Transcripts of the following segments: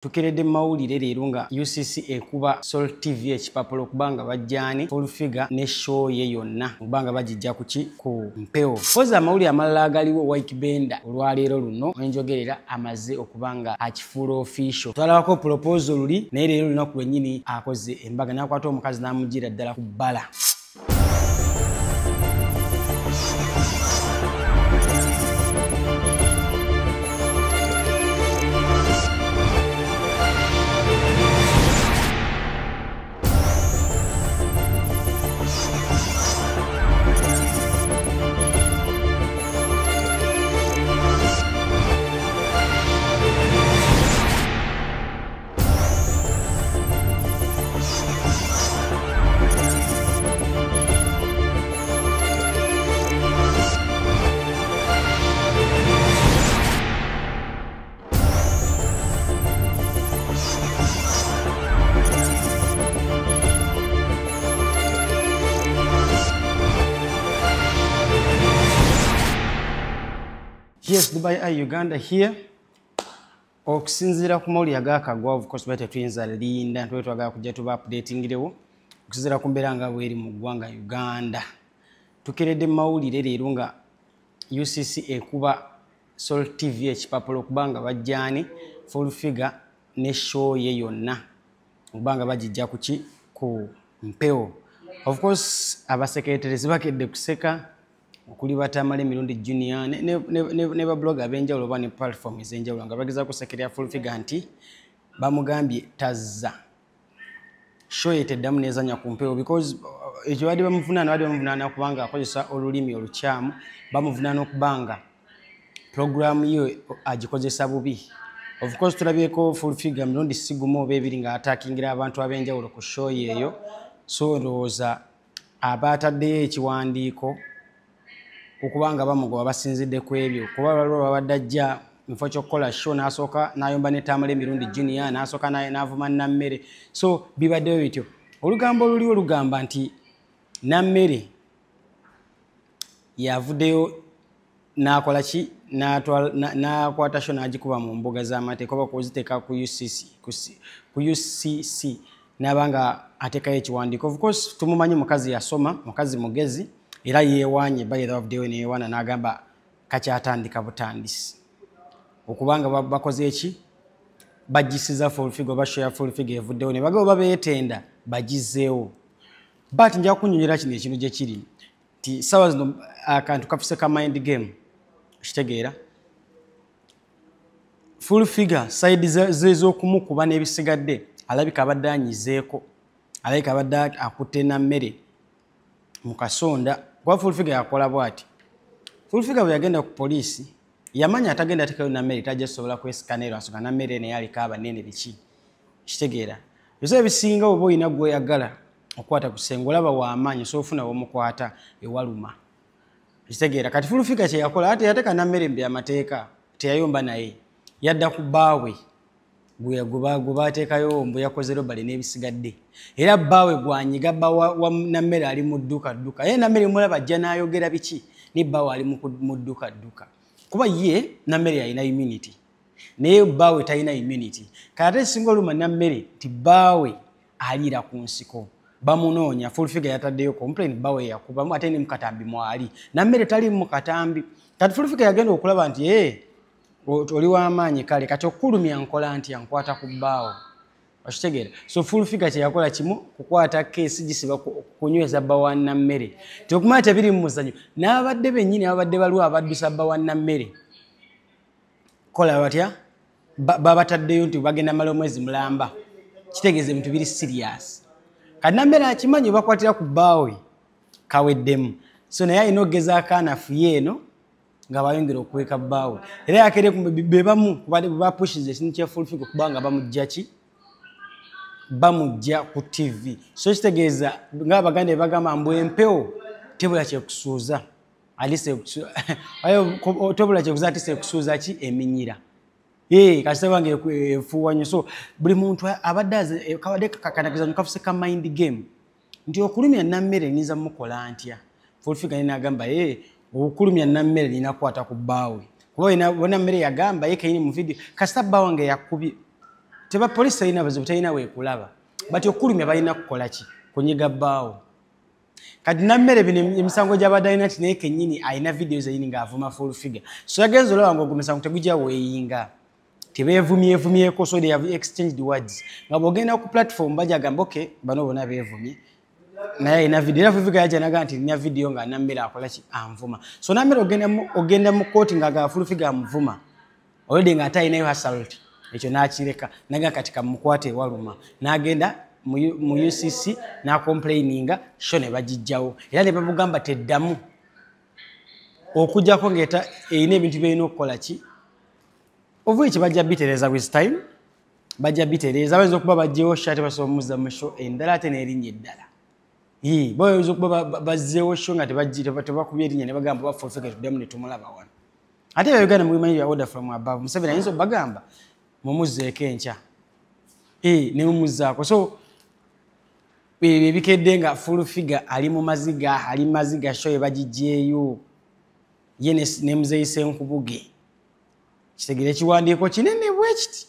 Tukeredde mawulire leero nga UCC ekuba Sol TV ekipapulo kubanga bajjani full figure ne show ye yonna kubanga bagijja ku mpewo. Poza amawulire amalala agaliwo White Benda olwaleero luno enjogerera amaze okubanga akifuula official. Twalabako proposal luli naye leero lunaku lwennyini akoze embaga n'akwata omukazi n'amugira ddala ku bbala. Yes, Dubai Eye Uganda here. Okusinzira ku mawulire agakagwa of course bate tuyinza linda ntwe twagala kujja tuba updating lewo. Okusinzira ku mbeera nga bweri mu ggwanga Uganda. Tukeredde mawulire leero nga UCC ekuba Sol TV ekipapulo kubanga bajjani full figure ne show ye yonna kubanga bagijja ku mpewo. Of course abasekretaries bakedde kuseka okuli batamale mirundi junior ne ba blogger abenjawulo oba ne platform ezenjawulo nga bageza kusekerera full figure nti bamugambye tazza show eteddamu nezanya ku mpewo because ekyo badi bamuvunaana kubanga akozesa olulimi olukyamu bamuvunaana okubanga program yo agikozesa bubi. Of course tulabyeko full figure mirundi sigumu oba ebiri nga attackingira abantu abenjawulo ku show yeyo, so ndowooza abataddeyo ekiwandiiko okubanga bamugoba basinzidde ku ebyo kuba balwo babadde ajja mufo ky'okukola show n'asooka n'ayomba ne Tamale mirundi junior n'asooka n'avuma Nammere, so bibaddeyo bityo. Olugambo oluliwo lugamba nti Nammere yavuddeyo n'akola ki n'akwata show n'agikuba mu mbuga z'amateeka oba kuziteeka ku UCC n'abanga ateekayo ekiwandiiko. Of course tumumanyi mukazi yasoma, mukazi mugezi era yeewanye by the way neyewana n'agamba kakyatandika butandisi okubanga bakoze eki bagisiza full figure bashoya full figure evuddewo ne bagabo babeetenda bagizeewo. But nja kunyonyera kino ekintu gye kiri nti sawa zino akantu kafuse ka mind game kitegeera full figure side z'okumukuba n'ebisigadde alabika abadde anyizeeko, alabika abadde akutte Nammere mu kasonda. Kwa full figure yakola bwati full figure bwe yagenda ku poliisi yamanya atagenda atekayo Nammere tajja sobola kwesikanero asoka Nammere ne yalika abanene biki kitegeera biso bisinga oba oyina gweyagala okwata kusenga olaba w'amaanyi so ofuna w'omukwata ewaluma kitegeera. Kati full figure kye yakola ate yateka Nammere mbe amateeka teyayomba naye yadda ku bbaawe gwe bateekayo mbu yakoze robale n'ebisigadde era bbaawe gwanyiga bba wa Nammere ali mu dduka ye Nammere mulaba ajja n'ayogera biki ne bbaawe ali mu dduka kuba ye Nammere yalina immunity naye bbaawe talina immunity. Kati ate singa oluma Nammere nti bbaawe aliira ku nsiko bamunoonya full figure yataddeyo complain bbaawe yakubamu ate ne mu katambi mwali Nammere tali mu katambi. Kati full figure yagenda okulaba nti oli w'amaanyi kale kati okulumya nkola nti yankwata ku bbaawo okitegeera. So full figure kye yakola kimu kukwata keesi gisiba kunyweza bba wa Nammere tiokumanya tebiri mu muzanyo n'abadde bennyini abadde baliwo abaddusa bba wa Nammere kola batya babataddeyo nti bagenda mala omwezi mulamba kitegeeza ebintu biri serious. Kati Nammere akimanyi bakwatira ku bbaawe kaweddemu, so naye alina okugezaako anafuye eno nga bayongera okuweka bbaawe era yakere bebamu bapushize ekintu kya full figure kubanga bamujja ku TV. So kitegeeza ng'Abaganda bagamba mbu empewo tebula kyekusuuza tebula kyekusuuza ate sekusuuza ki eminyira kasita wange efuuwa nnyo. So buli muntu abadde kabadde kakanagiza kafuse ka mind game nti okulumya Nammere nniza mukola ntya. Full figure n'agamba okulumya Nammere nina kwata ku bbaawe kuba bona Nammere yagamba ye kayini mu video kasita bbaawe wange yakubye teba police ina bazibu tayina we kulaba but okulumya balina kukola ki kunyiga bbaawo kati nammere bino emisango gy'abadayina nti naye kennyini alina videos eyini ng'avuma full figure so yagenza olaba nga ogumisango tegujja weeyinga tebeevumyevumyeko so they have exchanged words nga bw'ogenda ku platform bajja gamba okay bano bonna beevumye naye alina video era full figure yajja naga nti nina video nga nammere akola ki anvuma so nammere ogenda mu kooti nga full figure amuvuma already nga ate alinayo assault ekyo n'akireka naga kati kamukwate ewaluma n'agenda mu UCC na complaininga sho ne bagijjawo era ne babugamba teddamu okujjako ngeta eyina ebintu by'erina okukola ki ovu ekyo bajja bitereza with time bajja bitereza bayinza okuba bajjewo sho ate basobola omuzza mu sho endala ate n'erinnya eddala bayinza okuba bazzeewo sho nga tebakubye erinnya ne bagamba bafulfike tuddemu ne tumulaba wano ate Uganda mubimanyi bya order from above Museveni ayinza obagamba mumuzzeeko enkya ne mumuzzaako so bikedde nga full figure ali mu maziga show ebagijjeeyo ye ne Muzeeyi Nkubuge kitegere kiwandiiko kinene bwekiti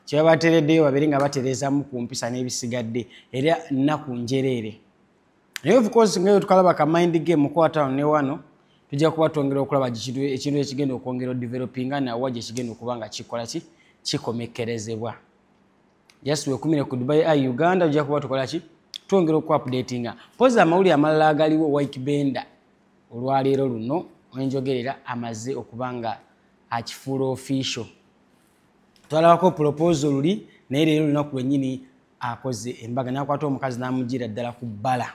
kyebabatereddeyo babiri nga batereezamu ku mpisa n'ebisigadde era nnaku njereere naye of course ngayo tukalaba ka mind game mu quarter ne wano tujja kuba twongera okulaba ekintu ekigenda okwongera developinga nawa gye kigenda okuba nga kikola ki kikomekkerezebwa just wekumire ku Dubai Uganda tujja kuba tukola ki twongera okuupdatinga poza amawulire amalala agaliwo White Benda olwaleero luno wenjogerera amaze okuba nga akifuula official twalabako proposal luli naye leero lunaku lwennyini akoze embaga nakwata omukazi n'amugira ddala ku bbala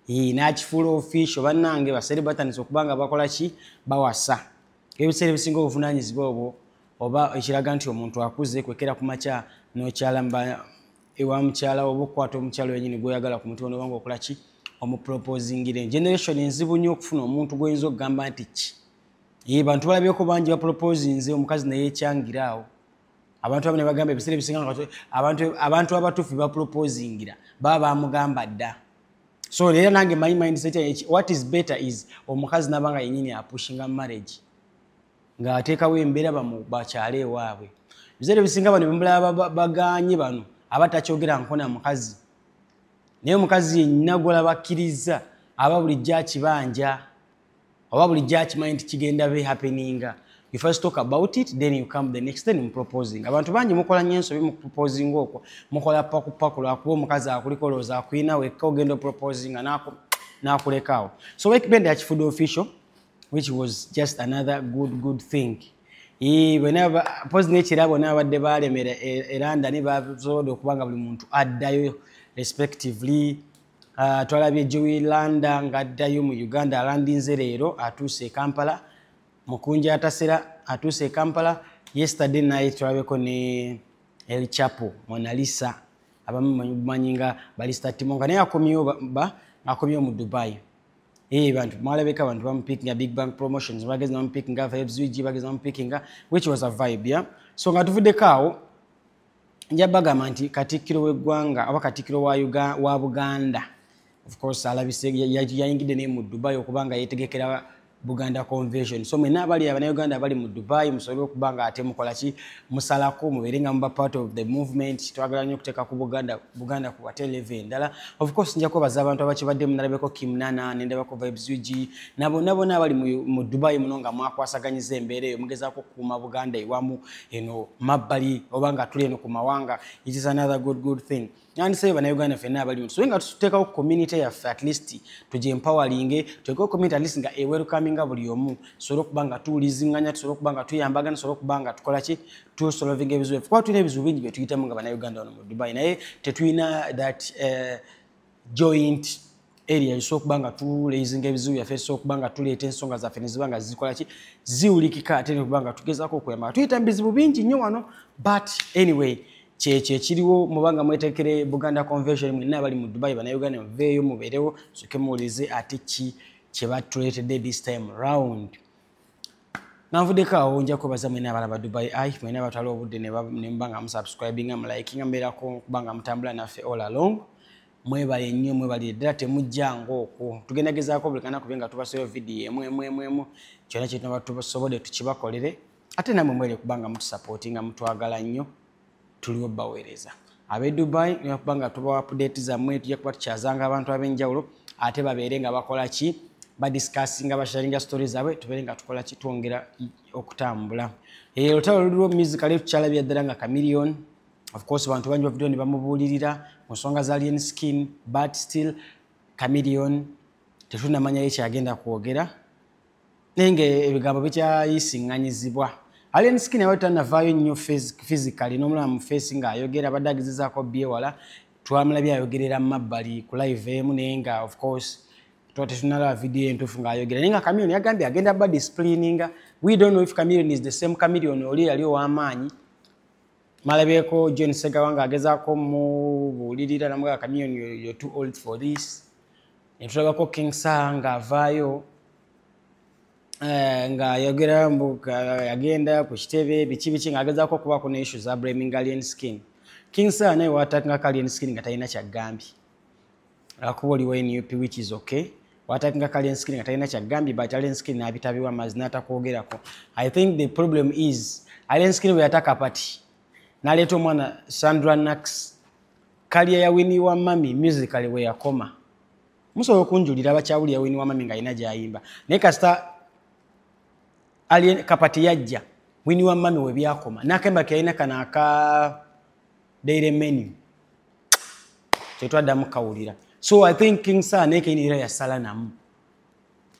n'akifuula official bannange baseribatanisa okuba nga bakola ki bawasa ebiseera ebisinga obuvunaanyizibwa obwo oba ekiraga nti omuntu akuze kwekera ku makya n'okyalamba ewa mukyala oba okukwata omukyalo wennyini gw'oyagala ku mutima n'obanga okola ki omuproposingire generation enzibu nnyo okufuna omuntu gw'oyinza okugamba nti ki bantu balabyeko bangi baproposinze omukazi naye ekyangiraawo abantu abo ne bagamba ebiseera ebisinga abantu abatuufu baproposingira baba bamugamba dda so era nange my mindset what is better is omukazi nabanga yennyini apushinga marriage ng'ateekawo embeera bakyale ewaabwe ebiseera ebisinga bano bemulaba baganye bano abatakyogera nkona mukazi naye omukazi yennyina gw'olabakkiriza aba bulijjo akibanja oba bulijjo akimanyi nti kigenda be happeninga you first talk about it then you come the next day in proposing abantu bangi mukola nnyo ensobi mu proposing okwo mukola pakupaku lwakuba omukazi akuliko olowooza akulina wekka ogenda proposinga n'akulekaawo so White Benda yakifudde official which was just another good thing pozi n'ekira bonna abadde balemera London basobodde okuba nga buli muntu addayo respectively twalabye Joey Landa ng'addayo mu Uganda alandinze leero atuuse e Kampala Mukunja atasera atuuse e Kampala yesterday night twalabeko ne El Chapo Mona Lisa abamumanyi nga Balista Timonga naye akomyewo mu Dubai bantu mwalabeka abantu bamupickinga Big Bang Promotions bagezi bamupickinga Vibes Wigi bagezi bamupickinga which was a vibe so nga tuvuddeko awo nja bagamba nti Katikkiro w'eggwanga aba Katikkiro wa Buganda of course alabise yayingidde ne mu Dubai okubanga yetegekera Buganda Convention so mwenna abali Abannayuganda abali mu Dubai musobole okuba nga ate mukola ki musalako mubeere nga muba part of the movement twagala nnyo okuteeka ku Buganda ku wateleve endala of course nja kwebaza abantu abakibadde munalabeko Kim Nana nendabako Vibes Wigi nabona abali mu Dubai muno nga mwakwasaganyiza embeera eyo mugezaako okukuuma Buganda ewamu eno mabbali oba nga tuli eno ku mawanga it is another good thing nandisebe Bannayuganda ffenna abali mu so nga tuteekawo community yaffe at least tuje empowering tuteekawo community at least nga welcoming buli omu tusobole okuba nga tuwulizinganya tusobole okuba nga tuyambagana tusobole okuba nga tukola ki tusolving ebizibu kuba tulina ebizibu bingi bye tuyitamu nga Bannayuganda wano mu Dubai naye tetulina that joint area tusobole okuba nga tuleasinga ebizibu byaffe tusobole okuba nga tuleeta ensonga zaffe ne ziba nga zikola ki ziwulikika ate ne okuba nga tugezaako okuyamba tuyita mu bizibu bingi nnyo wano but anyway kyekyo ekiriwo mubanga mwetekere Buganda Convention mwenna abali mu Dubai Bannayuganda muveeyo mubeerewo soke muwulize ate ki kyebatuleetedde this time round nanvuddeko awo nja kwebaza mwenna abala ba Dubai mwenna abatwala obudde ne muba nga musubscribinga mulikinga mbeerako kuba nga mutambula naffe all along mwebale nnyo mwebale ddala temujjanga okwo tugendagezaako buli kanaku bye nga tubaseeyo vidiyo emu kyonna kyetuba tusobodde tukibakolere ate namwe mwere kuba nga mutusupportinga mutwagala nnyo tuliwo baweereza abe Dubai ne kubanga tuba update za mwe tujja kuba tukyazanga abantu abenjawulo ate babeere nga bakola ki ba discussing ba sharing stories zaabwe tubeere nga tukola ki twongera okutambula olutalo luliwo musically tukyalabya ddala nga Chameleone of course abantu bangi bavideo ne bamubuulirira mu nsonga za Alien Skin but still Chameleone tetunamanya ekyagenda kwogera nenge ebigambo bikyayisiŋŋanyizibwa Alien Skin yawe tanavaayo nnyo physically n'omulaba mu face nga ayogera badde agezezaako byewala twamulabye ayogerera mu mabbali ku live emu naye nga of course tetunalaba video entuufu ng'ayogera naye nga Chameleone yagambye agenda ba disciplininga we don't know if Chameleone is the same Chameleone oli yali ow'amaanyi malabyeko John Segawa ng'agezaako mubuulirira namugamba Chameleone you're too old for this netulabako King Sir ng'avaayo nga yogera yagenda ku kitebe biki ng'agezaako okubaako ne issues za blaming Alien Skin King Sir naye watakingako Alien Skin nga talina kyagambye akuba oliwo NUP which is okay watakingako Alien Skin nga talina kyagambye but Alien Skin n'abitabiwa amazzi n'atakwogerako I think the problem is Alien Skin bwe yataka pati n'aleeta omwana Sandra Nax kaliya ya Winnie wa Mami musically we yakoma musobola okunjulira abakyawulira Winnie wa Mami ng'alina gy'ayimba naye kasita Alien kapati yajja Winnie wa Mami we byakoma n'akemba kyalina kano aka daily menu kyetwaddamu kawulira so I think King Sir nekeyinira yasala namu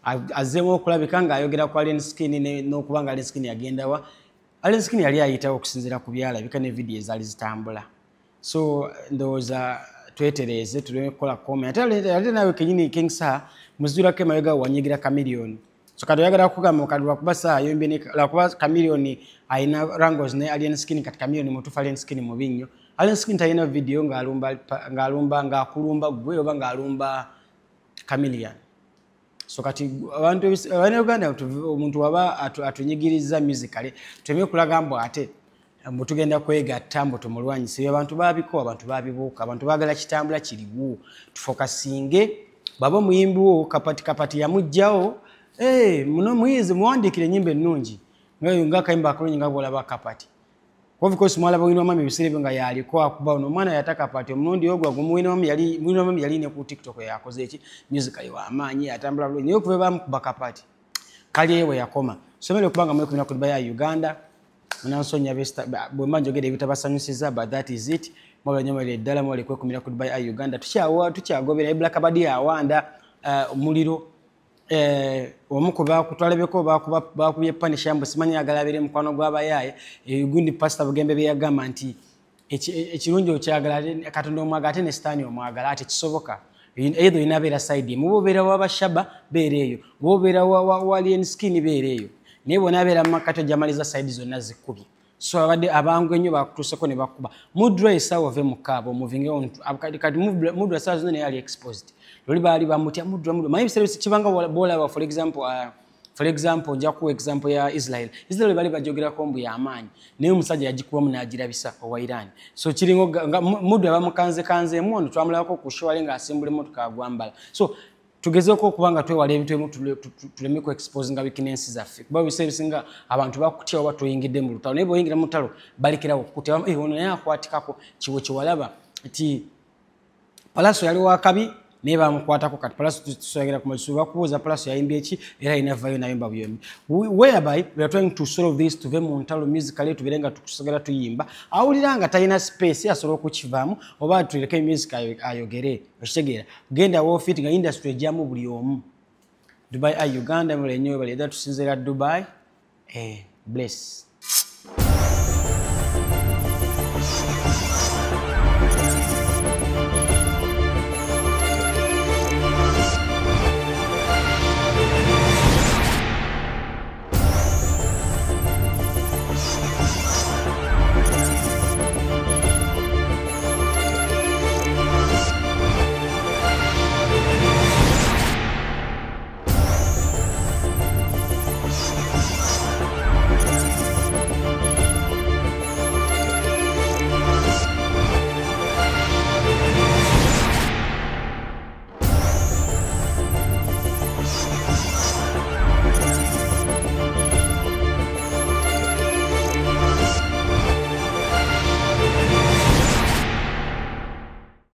azzeemu okulabika ng'ayogera ku Alien Skin n'okuba nga Alien Skin yagendawa Alien Skin yali ayitawo okusinziira ku byalabika ne video ezaali zitambula so ndowooza twetereeze tuleme kukola comment ate nawe kenyini King Sir muzirako emabega wanyigira Chameleone so kati oyagala kugamba okadde lwakuba Sir ayombye lwakuba Chameleone ayina wrangles ne Alien Skin kati Chameleone mutuufu Alien Skin mubi nnyo Alien Skin talina video ng'akulumba gwe oba ng'alumba Chameleone so kati abantu Uganda omuntu waba atunyigiriza musically tuleme kulaga mbu ate tugenda kwegatta mbu tumulwanyise abantu babiko abantu babibuuka abantu baagala kitambula kiriwo tufokasinge baba muyimbi wo kapati yamujjawo muno muyizi muwandiikire ennyimba ennungi nga kayimba akalungi nga bw'olaba kapati of course mwalaba Winnie wa Mami ebisere nga yaliko akuba ono omwana yataka pati omurundi ogwo Winnie wa Mami yali ne ku TikTok yakoze eki musically w'amaanyi atambula bulungi naye okuva bamukuba kapati kali ewe yakoma somere okubanga mwekubina ku Dubai ya Uganda munansonya bwe mba njogera ebitabasanyusiza but that is it mwabanyomere ddala mwali kwekumira ku Dubai ya Uganda tukyagobera Black Badi awanda omuliro omukuba kutwalebeko bakubye panisha mbu simanyi agalabire mukwano gw'abayaye gundi pastor Bugembe byagamba nti ekirungi okyagala Katonda omwagala ate ne sitaani omwagala ate kisoboka eyo inabeera side mubobeera w'abashaba beereeyo bobeera wa Alien Skin beereeyo naye bona abeera mu makati ojamaliza side zonna zikubye so abadde abangu ennyo bakutuuseko ne bakuba Mudra esaawa ove mukaabo moving on kati Mudra esaawa zonna naye ali exposed loli baali bamutya Mudra manyi ebiseera kibanga boolaba for example nja kuwa example ya Israel baali bajogerako mbu y'amaanyi naye omusajja yagikubamu n'agirabisa owa Iran so kiringa Mudra bamukanzekanzeemu ono twamulabako ku show ali ng'asimbula emmotoka agwambala so tugezeeko okuba nga twewala ebintu ebimu tuleme ku expose nga weakness zaffe kuba biseera ebisinga abantu bakutya oba toyingidde mu lutalo naye bw'oyingira mu lutalo balekerawo okukutya ono naye akwatikako kiwe kyewalaba nti Palaso yali wakabi naye bamukwatako kati Palaso tusogera ku masuba bakubuuza Palaso yayimbye ki era inavayo nayimba buyombi whereby we are trying to solve this tuve mu ntalo musically tubere nga tukusogera tuyimba awulira nga talina space asobola okukivaamu oba tuleke music ayogere okitegeera genda wofit nga industry ejjamu buli omu Dubai Uganda mulenyo bali tusinzira Dubai bless